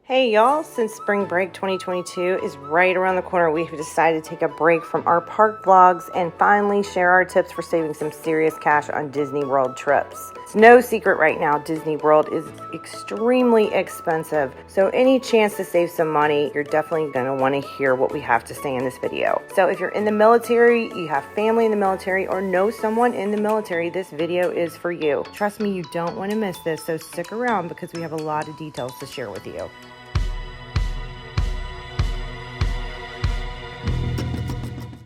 Hey y'all, since spring break 2022 is right around the corner, we have decided to take a break from our park vlogs and finally share our tips for saving some serious cash on Disney World trips. It's no secret right now, Disney World is extremely expensive, so any chance to save some money, you're definitely going to want to hear what we have to say in this video. So if you're in the military, you have family in the military, or know someone in the military, this video is for you. Trust me, you don't want to miss this, so stick around because we have a lot of details to share with you.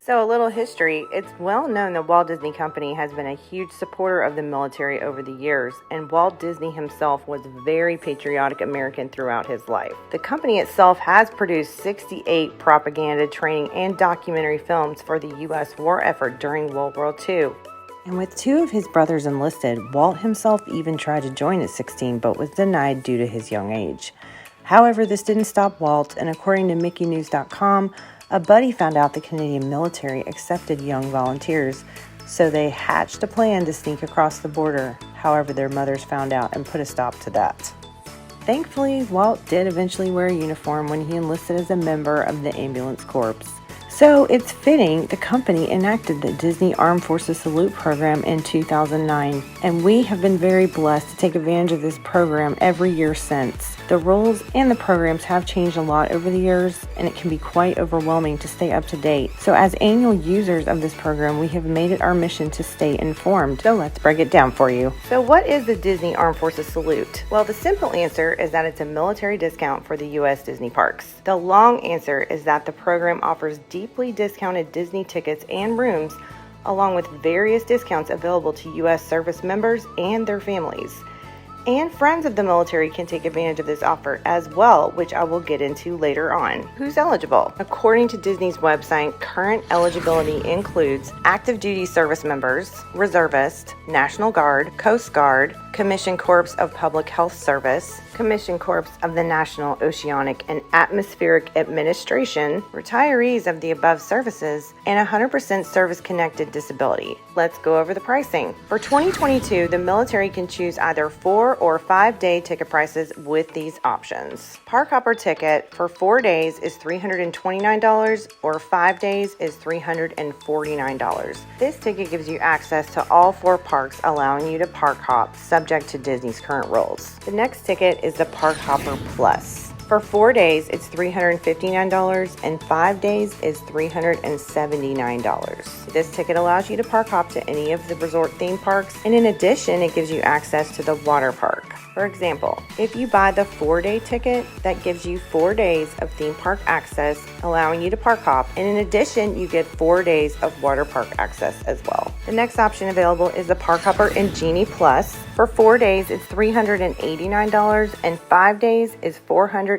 So a little history, it's well known that Walt Disney Company has been a huge supporter of the military over the years, and Walt Disney himself was a very patriotic American throughout his life. The company itself has produced 68 propaganda, training, and documentary films for the U.S. war effort during World War II. And with two of his brothers enlisted, Walt himself even tried to join at 16 but was denied due to his young age. However, this didn't stop Walt, and according to MickeyNews.com, a buddy found out the Canadian military accepted young volunteers, so they hatched a plan to sneak across the border. However, their mothers found out and put a stop to that. Thankfully, Walt did eventually wear a uniform when he enlisted as a member of the ambulance corps. So it's fitting the company enacted the Disney Armed Forces Salute program in 2009, and we have been very blessed to take advantage of this program every year since. The rules and the programs have changed a lot over the years, and it can be quite overwhelming to stay up to date. So as annual users of this program, we have made it our mission to stay informed. So let's break it down for you. So what is the Disney Armed Forces Salute? Well, the simple answer is that it's a military discount for the U.S. Disney parks. The long answer is that the program offers deeply discounted Disney tickets and rooms, along with various discounts available to U.S. service members and their families. And friends of the military can take advantage of this offer as well, which I will get into later on. Who's eligible? According to Disney's website, current eligibility includes active duty service members, reservists, National Guard, Coast Guard, Commissioned Corps of Public Health Service, Commissioned Corps of the National Oceanic and Atmospheric Administration, retirees of the above services, and 100% service-connected disability. Let's go over the pricing. For 2022, the military can choose either 4 or 5-day ticket prices with these options. Park hopper ticket for 4 days is $329 or 5 days is $349. This ticket gives you access to all 4 parks, allowing you to park hop subject to Disney's current rules. The next ticket is the Park Hopper Plus. For 4 days, it's $359 and 5 days is $379. This ticket allows you to park hop to any of the resort theme parks, and in addition, it gives you access to the water park. For example, if you buy the 4-day ticket, that gives you 4 days of theme park access, allowing you to park hop, and in addition, you get 4 days of water park access as well. The next option available is the Park Hopper and Genie Plus. For 4 days, it's $389 and 5 days is $424.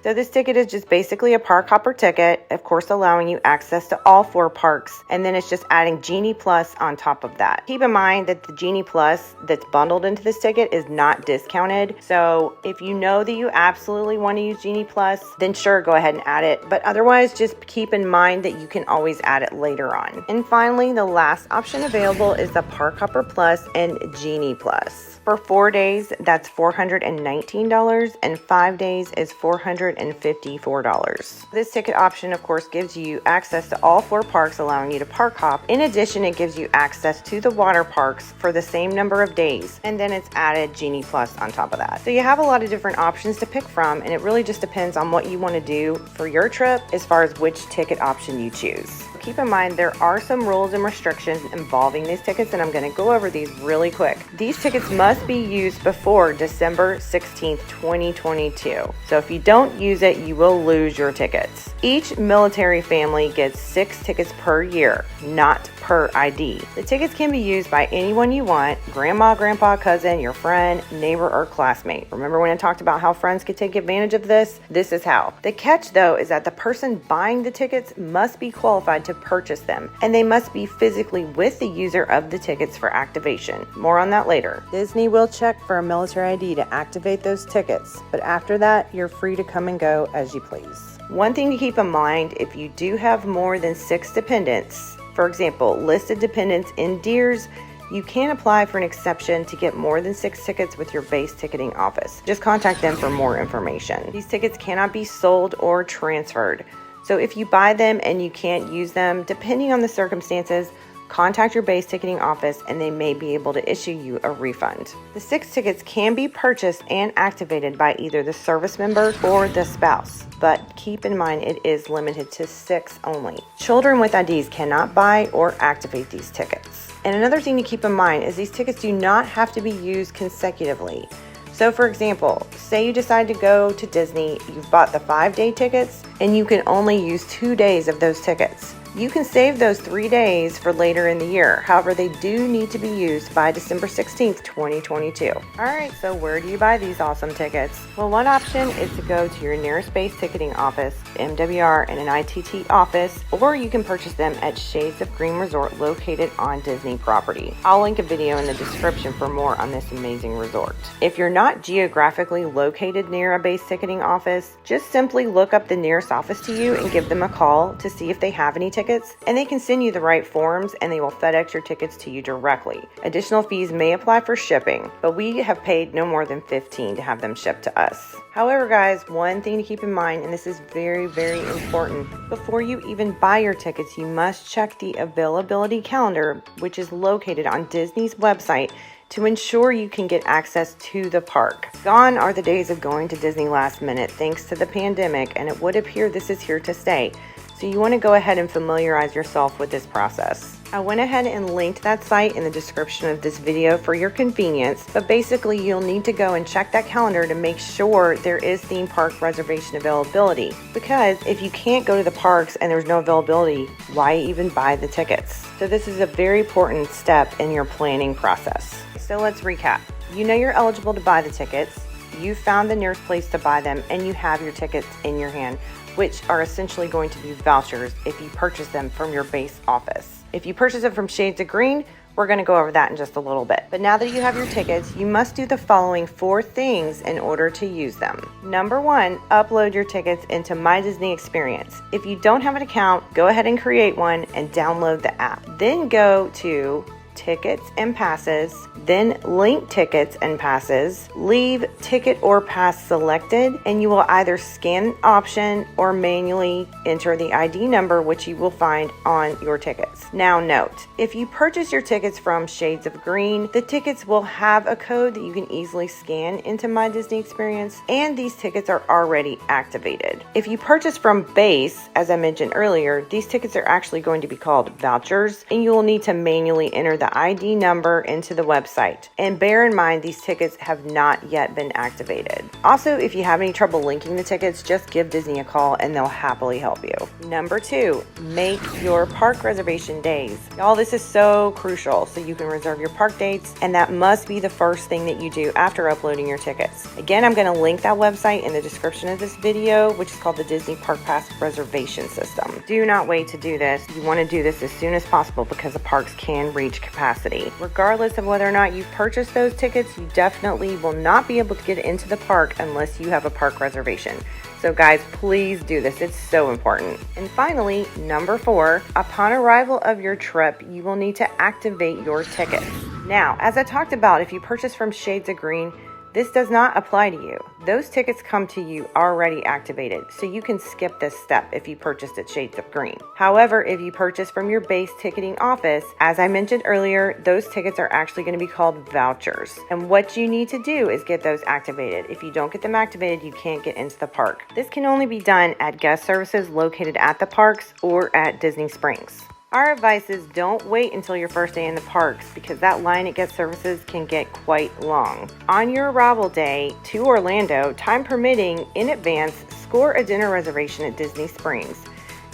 So this ticket is just basically a Park Hopper ticket, of course allowing you access to all 4 parks, and then it's just adding Genie Plus on top of that. Keep in mind that the Genie Plus that's bundled into this ticket is not discounted, so if you know that you absolutely want to use Genie Plus, then sure, go ahead and add it, but otherwise just keep in mind that you can always add it later on. And finally, the last option available is the Park Hopper Plus and Genie Plus. For 4 days, that's $419 and 5 days is $454. This ticket option, of course, gives you access to all 4 parks, allowing you to park hop. In addition, it gives you access to the water parks for the same number of days, and then it's added Genie Plus on top of that. So you have a lot of different options to pick from, and it really just depends on what you want to do for your trip as far as which ticket option you choose. Keep in mind there are some rules and restrictions involving these tickets, and I'm going to go over these really quick. These tickets must be used before December 16th, 2022. So if you don't use it, you will lose your tickets. Each military family gets 6 tickets per year, not per ID. The tickets can be used by anyone you want: grandma, grandpa, cousin, your friend, neighbor, or classmate. Remember when I talked about how friends could take advantage of this? This is how. The catch, though, is that the person buying the tickets must be qualified to purchase them, and they must be physically with the user of the tickets for activation. More on that later. Disney will check for a military ID to activate those tickets, but after that, you're free to come and go as you please. One thing to keep in mind, if you do have more than 6 dependents, for example, listed dependents in Deers, You can apply for an exception to get more than 6 tickets with your base ticketing office. Just contact them for more information. These tickets cannot be sold or transferred. So if you buy them and you can't use them, depending on the circumstances, contact your base ticketing office and they may be able to issue you a refund. The 6 tickets can be purchased and activated by either the service member or the spouse, but keep in mind it is limited to 6 only. Children with IDs cannot buy or activate these tickets. And another thing to keep in mind is these tickets do not have to be used consecutively. So for example, say you decide to go to Disney, you've bought the 5-day tickets, and you can only use 2 days of those tickets. You can save those 3 days for later in the year. However, they do need to be used by December 16th, 2022. All right, so where do you buy these awesome tickets? Well, one option is to go to your nearest base ticketing office, MWR, and an ITT office, or you can purchase them at Shades of Green Resort located on Disney property. I'll link a video in the description for more on this amazing resort. If you're not geographically located near a base ticketing office, just simply look up the nearest office to you and give them a call to see if they have any tickets, and they can send you the right forms and they will FedEx your tickets to you directly. Additional fees may apply for shipping, but we have paid no more than $15 to have them shipped to us. However, guys, one thing to keep in mind, and this is very, very important, before you even buy your tickets, you must check the availability calendar, which is located on Disney's website, to ensure you can get access to the park. Gone are the days of going to Disney last minute thanks to the pandemic, and it would appear this is here to stay. So you want to go ahead and familiarize yourself with this process. I went ahead and linked that site in the description of this video for your convenience, but basically you'll need to go and check that calendar to make sure there is theme park reservation availability. Because if you can't go to the parks and there's no availability, why even buy the tickets? So this is a very important step in your planning process. So let's recap. You know you're eligible to buy the tickets, you found the nearest place to buy them, and you have your tickets in your hand, which are essentially going to be vouchers if you purchase them from your base office. If you purchase it from Shades of Green, we're going to go over that in just a little bit. But now that you have your tickets, you must do the following 4 things in order to use them. Number 1, upload your tickets into My Disney Experience. If you don't have an account, go ahead and create one and download the app. Then go to Tickets and Passes, then link tickets and passes, leave ticket or pass selected, and you will either scan an option or manually enter the ID number which you will find on your tickets. Now note, if you purchase your tickets from Shades of Green, the tickets will have a code that you can easily scan into My Disney Experience, and these tickets are already activated. If you purchase from Base, as I mentioned earlier, these tickets are actually going to be called vouchers, and you will need to manually enter the ID number into the website. And bear in mind, these tickets have not yet been activated. Also, if you have any trouble linking the tickets, just give Disney a call and they'll happily help you. Number 2, make your park reservation days. Y'all, this is so crucial so you can reserve your park dates, and that must be the first thing that you do after uploading your tickets. Again, I'm going to link that website in the description of this video, which is called the Disney Park Pass Reservation System. Do not wait to do this. You want to do this as soon as possible because the parks can reach capacity. Regardless of whether or not you've purchased those tickets, you definitely will not be able to get into the park unless you have a park reservation. So guys, please do this. It's so important. And finally, number 4, upon arrival of your trip, you will need to activate your tickets. Now, as I talked about, if you purchase from Shades of Green, this does not apply to you. Those tickets come to you already activated, so you can skip this step if you purchased at Shades of Green. However, if you purchase from your base ticketing office, as I mentioned earlier, those tickets are actually going to be called vouchers. And what you need to do is get those activated. If you don't get them activated, you can't get into the park. This can only be done at guest services located at the parks or at Disney Springs. Our advice is don't wait until your first day in the parks because that line at guest services can get quite long. On your arrival day to Orlando, time permitting, in advance, score a dinner reservation at Disney Springs.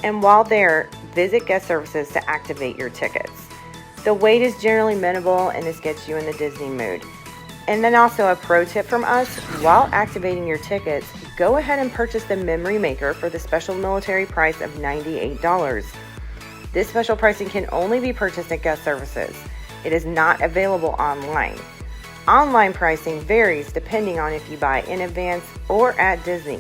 And while there, visit guest services to activate your tickets. The wait is generally minimal and this gets you in the Disney mood. And then also a pro tip from us, while activating your tickets, go ahead and purchase the Memory Maker for the special military price of $98. This special pricing can only be purchased at guest services. It is not available online. Online pricing varies depending on if you buy in advance or at Disney.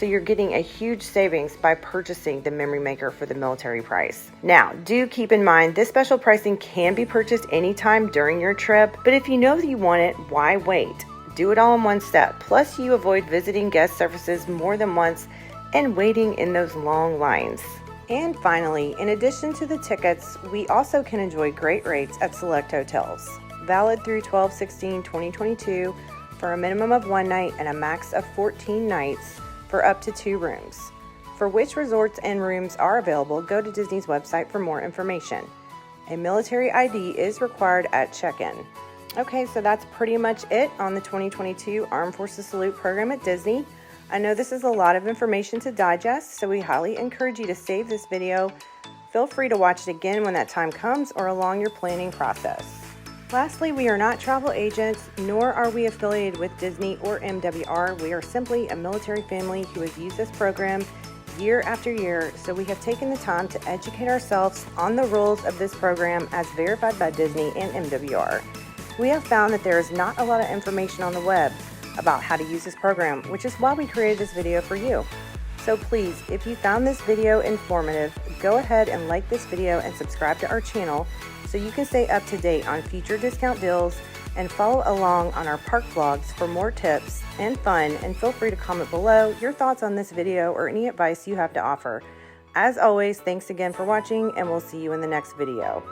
So you're getting a huge savings by purchasing the memory maker for the military price. Now, do keep in mind this special pricing can be purchased anytime during your trip, but if you know that you want it, why wait? Do it all in one step. Plus, you avoid visiting guest services more than once and waiting in those long lines. And finally, in addition to the tickets, we also can enjoy great rates at select hotels. Valid through 12/16/2022 for a minimum of 1 night and a max of 14 nights for up to 2 rooms. For which resorts and rooms are available, go to Disney's website for more information. A military ID is required at check-in. Okay, so that's pretty much it on the 2022 Armed Forces Salute program at Disney. I know this is a lot of information to digest, so we highly encourage you to save this video. Feel free to watch it again when that time comes or along your planning process. Lastly, we are not travel agents, nor are we affiliated with Disney or MWR. We are simply a military family who has used this program year after year, so we have taken the time to educate ourselves on the rules of this program as verified by Disney and MWR. We have found that there is not a lot of information on the web about how to use this program, which is why we created this video for you. So please, if you found this video informative, go ahead and like this video and subscribe to our channel so you can stay up to date on future discount deals, and follow along on our park vlogs for more tips and fun, and feel free to comment below your thoughts on this video or any advice you have to offer. As always, thanks again for watching, and we'll see you in the next video.